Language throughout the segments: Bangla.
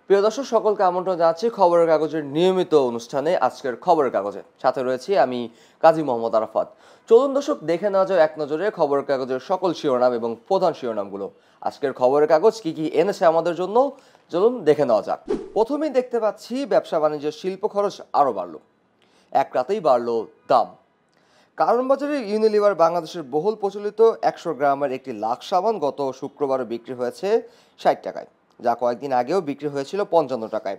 প্রিয় দর্শক সকলকে আমন্ত্রণ জানাচ্ছি খবরের কাগজের নিয়মিত অনুষ্ঠানে আজকের খবরের কাগজে। সাথে রয়েছি আমি কাজী মোহাম্মদ আরাফাত। চলুন দর্শক দেখে নেওয়া যায় এক নজরে খবরের কাগজের সকল শিরোনাম এবং প্রধান শিরোনামগুলো। আজকের খবরের কাগজ কি কি এনেছে আমাদের জন্য, চলুন দেখে নেওয়া যাক। প্রথমেই দেখতে পাচ্ছি ব্যবসা বাণিজ্যের শিল্প খরচ আরও বাড়ল, এক রাতেই বাড়ল দাম। কারণ বাজারে ইউনিলিভার বাংলাদেশের বহুল প্রচলিত 100 গ্রামের একটি লাখ সাবান গত শুক্রবারও বিক্রি হয়েছে 60 টাকায়, যা কয়েকদিন আগেও বিক্রি হয়েছিল 55 টাকায়।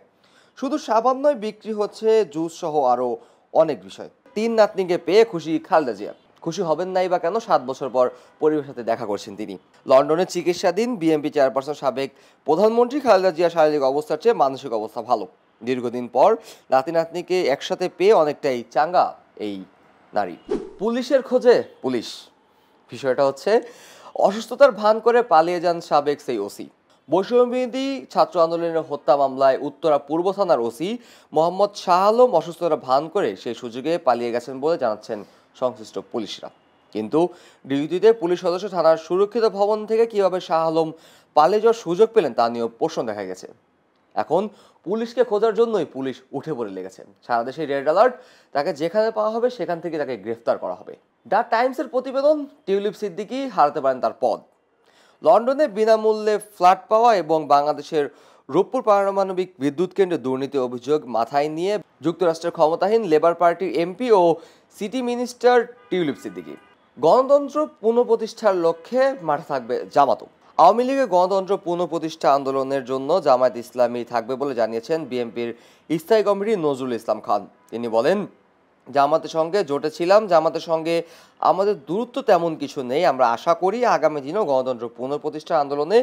শুধু সাবান নয়, বিক্রি হচ্ছে জুস সহ আরও অনেক বিষয়। 3 নাতনিকে পেয়ে খুশি খালেদা জিয়া। খুশি হবেন নাই বা কেন, 7 বছর পর পরিবারের সাথে দেখা করছেন তিনি। লন্ডনে চিকিৎসাধীন বিএনপি চেয়ারপারসন সাবেক প্রধানমন্ত্রী খালেদা জিয়া শারীরিক অবস্থার চেয়ে মানসিক অবস্থা ভালো। দীর্ঘদিন পর নাতি নাতনিকে একসাথে পেয়ে অনেকটাই চাঙ্গা এই নারী। পুলিশের খোঁজে পুলিশ। বিষয়টা হচ্ছে, অসুস্থতার ভান করে পালিয়ে যান সাবেক সেই ওসি। বৈষম্যবিরোধী ছাত্র আন্দোলনের হত্যা মামলায় উত্তরা পূর্ব থানার ওসি মোহাম্মদ শাহ আলম অসুস্থতার ভান করে সেই সুযোগে পালিয়ে গেছেন বলে জানাচ্ছেন সংশ্লিষ্ট পুলিশরা। কিন্তু ডিউটিতে পুলিশ সদস্য থানার সুরক্ষিত ভবন থেকে কিভাবে শাহ আলম পালিয়ে যাওয়ার সুযোগ পেলেন তা নিয়েও প্রশ্ন দেখা গেছে। এখন পুলিশকে খোঁজার জন্যই পুলিশ উঠে পড়ে লেগেছে। সারা দেশে রেড অ্যালার্ট, তাকে যেখানে পাওয়া হবে সেখান থেকে তাকে গ্রেফতার করা হবে। দ্য টাইমসের প্রতিবেদন, টিউলিপ সিদ্দিকী হারাতে পারেন তার পদ। লন্ডনে বিনামূল্যে ফ্ল্যাট পাওয়া এবং বাংলাদেশের রূপপুর পারমাণবিক বিদ্যুৎ কেন্দ্রে দুর্নীতি অভিযোগ মাথায় নিয়ে যুক্তরাষ্ট্রের ক্ষমতাহীন লেবার পার্টির এমপি ও সিটি মিনিস্টার টিউলিপ সিদ্দিকী। গণতন্ত্র পুনঃপ্রতিষ্ঠার লক্ষ্যে মাঠে থাকবে জামাতও। আওয়ামী লীগের গণতন্ত্র পুনঃপ্রতিষ্ঠা আন্দোলনের জন্য জামায়াত ইসলামী থাকবে বলে জানিয়েছেন বিএনপির স্থায়ী কমিটি নজরুল ইসলাম খান। তিনি বলেন, জামাতের সঙ্গে জোটে ছিলাম, জামাতের সঙ্গে আমাদের দূরত্ব তেমন কিছু নেই। আমরা আশা করি আগামী দিনেও গণতন্ত্র পুনঃপ্রতিষ্ঠা আন্দোলনে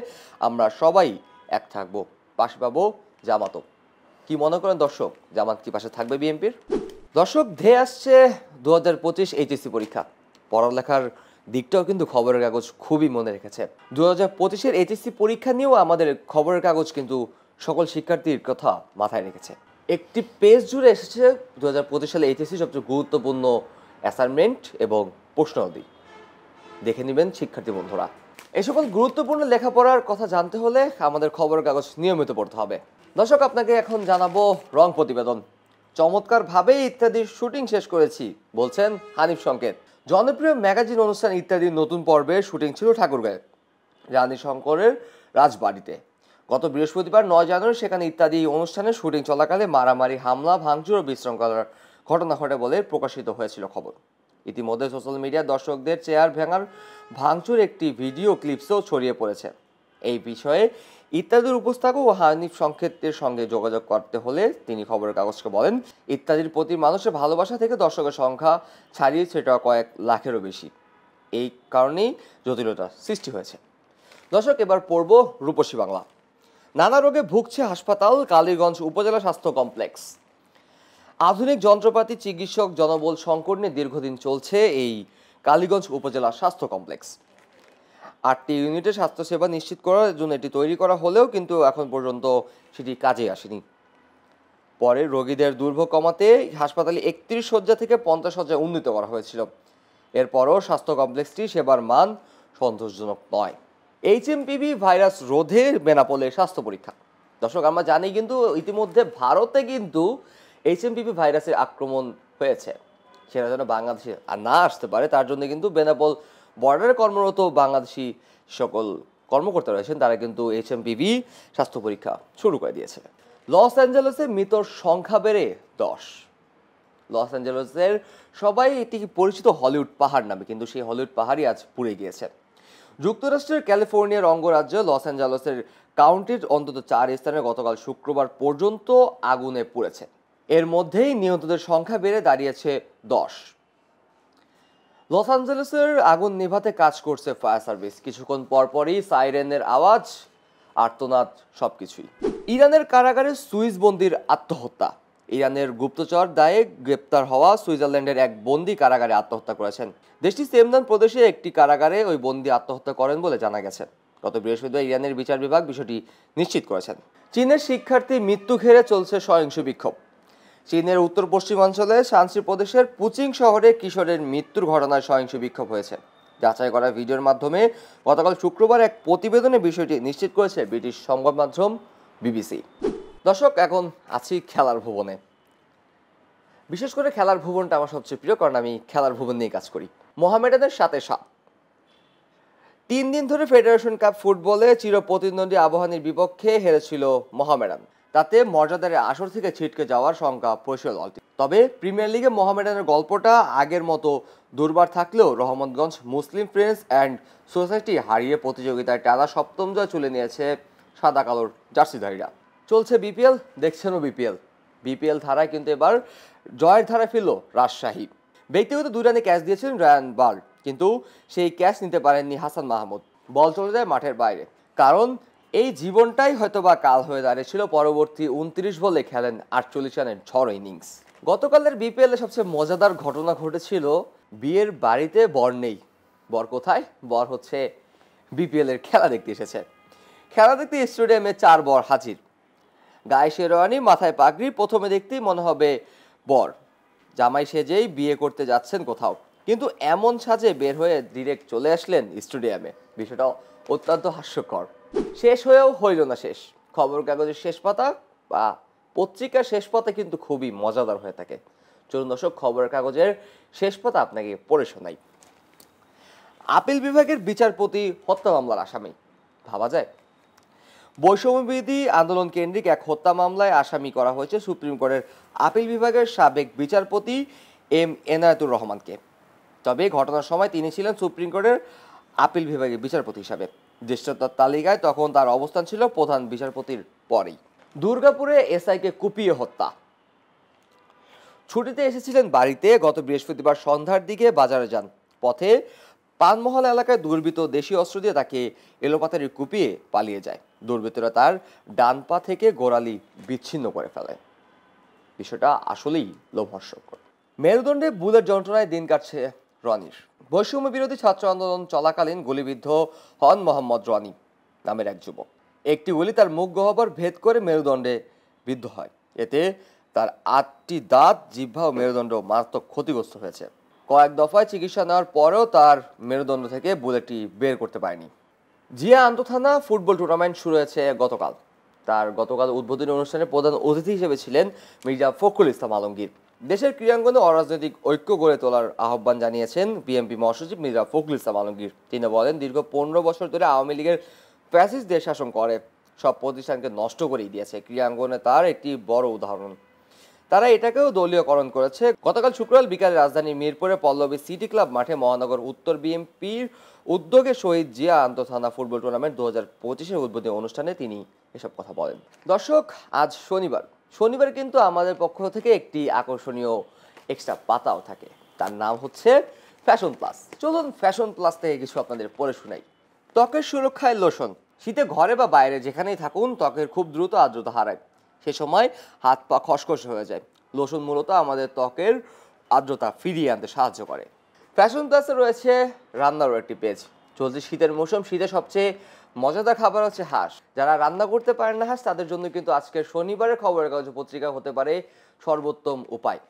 আমরা সবাই এক থাকবো, পাশে পাবো জামাতও। কি মনে করেন দর্শক, জামাত কি পাশে থাকবে বিএনপির? দর্শক, ধেয়ে আসছে 2025 এইচএসসি পরীক্ষা। পড়ালেখার দিকটাও কিন্তু খবরের কাগজ খুবই মনে রেখেছে। 2025-এর এইচএসসি পরীক্ষা নিয়েও আমাদের খবরের কাগজ কিন্তু সকল শিক্ষার্থীর কথা মাথায় রেখেছে। একটি পেজ জুড়ে এসেছে 2025 সালে এইচএসসি সবচেয়ে গুরুত্বপূর্ণ অ্যাসাইনমেন্ট এবং প্রশ্নাবলী। দেখে নেবেন শিক্ষার্থী বন্ধুরা। এই সকল গুরুত্বপূর্ণ লেখাপড়ার কথা জানতে হলে আমাদের খবরের কাগজ নিয়মিত পড়তে হবে। দর্শক, আপনাকে এখন জানাবো রং প্রতিবেদন। চমৎকারভাবে ইত্যাদির শুটিং শেষ করেছি বলছেন হানিফ সংকেত। জনপ্রিয় ম্যাগাজিন অনুষ্ঠান ইত্যাদির নতুন পর্বের শুটিং ছিল ঠাকুরগাঁয়ে রানী শঙ্করের রাজবাড়িতে। গত বৃহস্পতিবার 9 জানুয়ারি সেখানে ইত্যাদি অনুষ্ঠানের শুটিং চলাকালে মারামারি, হামলা, ভাঙচুর ও বিশৃঙ্খলার ঘটনা ঘটে বলে প্রকাশিত হয়েছিল খবর। ইতিমধ্যে সোশ্যাল মিডিয়ায় দর্শকদের চেয়ার ভাঙার, ভাঙচুর একটি ভিডিও ক্লিপসও ছড়িয়ে পড়েছে। এই বিষয়ে ইত্যাদির উপস্থাপক ও হানিফ সংকেতের সঙ্গে যোগাযোগ করতে হলে তিনি খবরের কাগজকে বলেন, ইত্যাদির প্রতি মানুষের ভালোবাসা থেকে দর্শকের সংখ্যা ছাড়িয়ে সেটা কয়েক লাখেরও বেশি। এই কারণেই জটিলতা সৃষ্টি হয়েছে। দর্শক, এবার পড়ব রূপসী বাংলা। নানা রোগে ভুগছে হাসপাতাল, কালীগঞ্জ উপজেলা স্বাস্থ্য কমপ্লেক্স। আধুনিক যন্ত্রপাতি, চিকিৎসক, জনবল সংকট নিয়ে দীর্ঘদিন চলছে এই কালীগঞ্জ উপজেলা স্বাস্থ্য কমপ্লেক্স। 8টি ইউনিটে স্বাস্থ্যসেবা নিশ্চিত করার জন্য এটি তৈরি করা হলেও কিন্তু এখন পর্যন্ত সেটি কাজে আসেনি। পরে রোগীদের দুর্ভোগ কমাতে হাসপাতালে 31 শয্যা থেকে 50 শয্যায় উন্নীত করা হয়েছিল। এরপরও স্বাস্থ্য কমপ্লেক্সটি সেবার মান সন্তোষজনক নয়। এইচএমপিভি ভাইরাস রোধে বেনাপোলে স্বাস্থ্য পরীক্ষা। দর্শক, আমরা জানি কিন্তু ইতিমধ্যে ভারতে কিন্তু এইচএমপিভি ভাইরাসের আক্রমণ হয়েছে। সেটা যেন বাংলাদেশে আর না আসতে পারে তার জন্য কিন্তু বেনাপোল বর্ডারে কর্মরত বাংলাদেশি সকল কর্মকর্তা রয়েছেন, তারা কিন্তু এইচএমপিভি স্বাস্থ্য পরীক্ষা শুরু করে দিয়েছে। লস অ্যাঞ্জেলেসে মৃতর সংখ্যা বেড়ে 10। লস অ্যাঞ্জেলেসের সবাই এটি পরিচিত হলিউড পাহাড় নামে, কিন্তু সেই হলিউড পাহাড়ই আজ পুড়ে গিয়েছে। যুক্তরাষ্ট্রের ক্যালিফোর্নিয়ার অঙ্গরাজ্য লস অ্যাঞ্জেলেসের কাউন্টির অন্তত 4 স্থানে গতকাল শুক্রবার পর্যন্ত আগুনে পুড়েছে। এর মধ্যেই নিহতদের সংখ্যা বেড়ে দাঁড়িয়েছে 10। লস অ্যাঞ্জেলেসের আগুন নেভাতে কাজ করছে ফায়ার সার্ভিস। কিছুক্ষণ পরপরই সাইরেনের আওয়াজ, আর্তনাদ, সবকিছুই। ইরানের কারাগারে সুইস বন্দির আত্মহত্যা। ইরানের গুপ্তচর দায়ে গ্রেপ্তার হওয়া সুইজারল্যান্ডের এক বন্দী কারাগারে আত্মহত্যা করেছেন। দেশটি সেমদান প্রদেশে একটি কারাগারে ওই বন্দী আত্মহত্যা করেন বলে জানা গেছে। গত বৃহস্পতিবার ইরানের বিচার বিভাগ বিষয়টি নিশ্চিত করেছেন। চীনের শিক্ষার্থী মৃত্যু ঘিরে চলছে সহিংস বিক্ষোভ। চীনের উত্তর পশ্চিমাঞ্চলে শানসি প্রদেশের পুচিং শহরে কিশোরের মৃত্যুর ঘটনায় সহিংস বিক্ষোভ হয়েছে। যাচাই করা ভিডিওর মাধ্যমে গতকাল শুক্রবার এক প্রতিবেদনে বিষয়টি নিশ্চিত করেছে ব্রিটিশ সংবাদ মাধ্যম বিবিসি। দর্শক, এখন আছি খেলার ভুবনে। বিশেষ করে খেলার ভুবনটা আমার সবচেয়ে প্রিয়, কারণ আমি খেলার ভুবন নিয়ে কাজ করি। মোহামেডানের সাথে 3 দিন ধরে ফেডারেশন কাপ ফুটবলে চিরপ্রতিদ্বন্দ্বী আবাহনীর বিপক্ষে হেরেছিল মোহামেডান। তাতে মর্যাদার আসর থেকে ছিটকে যাওয়ার শঙ্কা পড়েছিল দলটি। তবে প্রিমিয়ার লিগে মোহামেডানের গল্পটা আগের মতো দুর্বার থাকলেও রহমতগঞ্জ মুসলিম ফ্রেন্ডস অ্যান্ড সোসাইটি হারিয়ে প্রতিযোগিতায় টানা 7ম জয় তুলে নিয়েছে সাদা কালোর জার্সিধারীরা। চলছে বিপিএল, দেখছেনও বিপিএল ধারায় কিন্তু এবার জয়ের ধারায় ফিরল রাজশাহী। ব্যক্তিগত 2 রানে ক্যাচ দিয়েছিলেন রায়ান বার্ড, কিন্তু সেই ক্যাচ নিতে পারেননি হাসান মাহমুদ। বল চলে যায় মাঠের বাইরে। কারণ এই জীবনটাই হয়তোবা কাল হয়ে দাঁড়িয়েছিল। পরবর্তী 29 বলে খেলেন 48 রানের ঝড় ইনিংস। গতকালের বিপিএল এ সবচেয়ে মজাদার ঘটনা ঘটেছিল, বিয়ের বাড়িতে বর নেই। বর কোথায়? বর হচ্ছে বিপিএল এর খেলা দেখতে এসেছে। খেলা দেখতে স্টেডিয়ামে 4 বর হাজির। গায়ে শেরওয়ানি, মাথায় পাগড়ি। প্রথমে দেখতেই মনে হবে বর জামাই সেজেই বিয়ে করতে যাচ্ছেন কোথাও, কিন্তু এমন সাজে বের হয়ে ডিরেক্ট চলে আসলেন স্টেডিয়ামে। বিষয়টা অত্যন্ত হাস্যকর। শেষ হয়েও হইল না শেষ। খবর কাগজের শেষ পাতা বা পত্রিকার শেষ পাতা কিন্তু খুবই মজাদার হয়ে থাকে। চলুন দর্শক, খবরের কাগজের শেষ পাতা আপনাকে পড়ে শোনাই। আপিল বিভাগের বিচারপতি হত্যা মামলার আসামি। ভাবা যায়? বৈষম্যবিরোধী আন্দোলন কেন্দ্রিক এক হত্যা মামলায় আসামি করা হয়েছে সুপ্রিম কোর্টের আপিল বিভাগের সাবেক বিচারপতি এম এনায়েতুর রহমানকে। তবে ঘটনার সময় তিনি ছিলেন সুপ্রিম কোর্টের আপিল বিভাগের বিচারপতি হিসাবে। জ্যেষ্ঠতার তালিকায় তখন তার অবস্থান ছিল প্রধান বিচারপতির পরেই। দুর্গাপুরে এসআইকে কুপিয়ে হত্যা। ছুটিতে এসেছিলেন বাড়িতে। গত বৃহস্পতিবার সন্ধ্যার দিকে বাজারে যান। পথে পানমহল এলাকায় দুর্বৃত্ত দেশীয় অস্ত্র দিয়ে তাকে এলোপাতাড়ি কুপিয়ে পালিয়ে যায়। দুর্বৃত্তরা তার ডান পা থেকে গোড়ালি বিচ্ছিন্ন করে ফেলে। বিষয়টা আসলেই লোমহর্ষকর। মেরুদণ্ডে বুলেট যন্ত্রণায় দিন কাটছে রনির। বৈষম্য বিরোধী ছাত্র আন্দোলন চলাকালীন গুলিবিদ্ধ হন মোহাম্মদ রনি নামের এক যুবক। একটি গুলি তার মুখ গহ্বর ভেদ করে মেরুদণ্ডে বিদ্ধ হয়। এতে তার 8টি দাঁত, জিহ্বা ও মেরুদণ্ড মারাত্মক ক্ষতিগ্রস্ত হয়েছে। কয়েক দফায় চিকিৎসা নেওয়ার পরেও তার মেরুদণ্ড থেকে বুলেটটি বের করতে পারেনি। জিয়া আন্তঃথানা ফুটবল টুর্নামেন্ট শুরু হয়েছে গতকাল। গতকাল উদ্বোধনী অনুষ্ঠানে প্রধান অতিথি হিসেবে ছিলেন মির্জা ফখরুল ইসলাম আলমগীর। দেশের ক্রীড়াঙ্গনে অরাজনৈতিক ঐক্য গড়ে তোলার আহ্বান জানিয়েছেন বিএনপি মহাসচিব মির্জা ফখরুল ইসলাম আলমগীর। তিনি বলেন, দীর্ঘ 15 বছর ধরে আওয়ামী লীগের ফ্যাসিস্ট দেশ শাসন করে সব প্রতিষ্ঠানকে নষ্ট করে দিয়েছে। ক্রীড়াঙ্গনে তার একটি বড় উদাহরণ। তারা এটাকেও দলীয়করণ করেছে। গতকাল শুক্রবার বিকালে রাজধানীর মিরপুরে পল্লবী সিটি ক্লাব মাঠে মহানগর উত্তর বিএনপির উদ্যোগে শহীদ জিয়া আন্তঃথানা ফুটবল টুর্নামেন্ট 2025-এর উদ্বোধনী অনুষ্ঠানে তিনি এসব কথা বলেন। দর্শক, আজ শনিবার কিন্তু আমাদের পক্ষ থেকে একটি আকর্ষণীয় এক্সট্রা পাতাও থাকে। তার নাম হচ্ছে ফ্যাশন প্লাস। চলুন ফ্যাশন প্লাস থেকে কিছু আপনাদের পড়ে শোনাই। ত্বকের সুরক্ষায় লোশন। শীতে ঘরে বা বাইরে যেখানেই থাকুন, ত্বকের খুব দ্রুত আর্দ্রতা হারায়। সে সময় হাত পা খসখসে হয়ে যায়। লোশন মূলত আমাদের ত্বকের আর্দ্রতা ফিরিয়ে আনতে সাহায্য করে। ফ্যাশন প্লাসে রয়েছে রান্নারও একটি পেজ। চলছে শীতের মৌসুম। শীতে সবচেয়ে মজাদার খাবার হচ্ছে হাঁস। যারা রান্না করতে পারেন না হাঁস, তাদের জন্য কিন্তু আজকের শনিবারের খবরের কাগজ পত্রিকা হতে পারে সর্বোত্তম উপায়।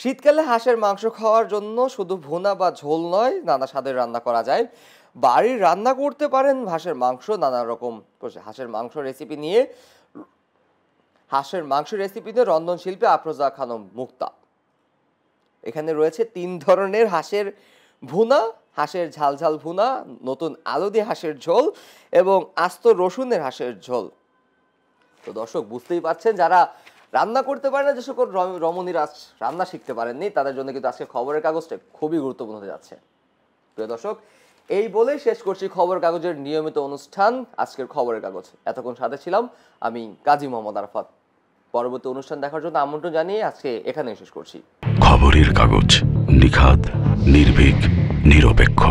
শীতকালে হাঁসের মাংস খাওয়ার জন্য শুধু ভুনা বা ঝোল নয়, নানা স্বাদের রান্না করা যায়। বাড়ির রান্না করতে পারেন হাঁসের মাংস নানা রকম। হাঁসের মাংস রেসিপি নিয়ে রন্ধনশিল্পী আফরোজা খানম মুক্তা। এখানে রয়েছে 3 ধরনের হাঁসের ভুনা, হাঁসের ঝাল ভুনা, নতুন আলু দিয়ে হাঁসের ঝোল এবং আস্ত রসুনের হাঁসের ঝোল। তো দর্শক, বুঝতেই পারছেন, যারা রান্না করতে পারে না, যে সকল রমণীরা রান্না শিখতে পারেননি, তাদের জন্য কিন্তু আজকে খবরের কাগজটা খুবই গুরুত্বপূর্ণ হতে যাচ্ছে। প্রিয় দর্শক, এই বলেই শেষ করছি খবরের কাগজের নিয়মিত অনুষ্ঠান আজকের খবরের কাগজ। এতক্ষণ সাথে ছিলাম আমি কাজী মোহাম্মদ আরাফাত। পরবর্তী অনুষ্ঠান দেখার জন্য আমন্ত্রণ জানিয়ে আজকে এখানেই শেষ করছি। খবরের কাগজ, নিখাত, নির্ভীক, নিরপেক্ষ।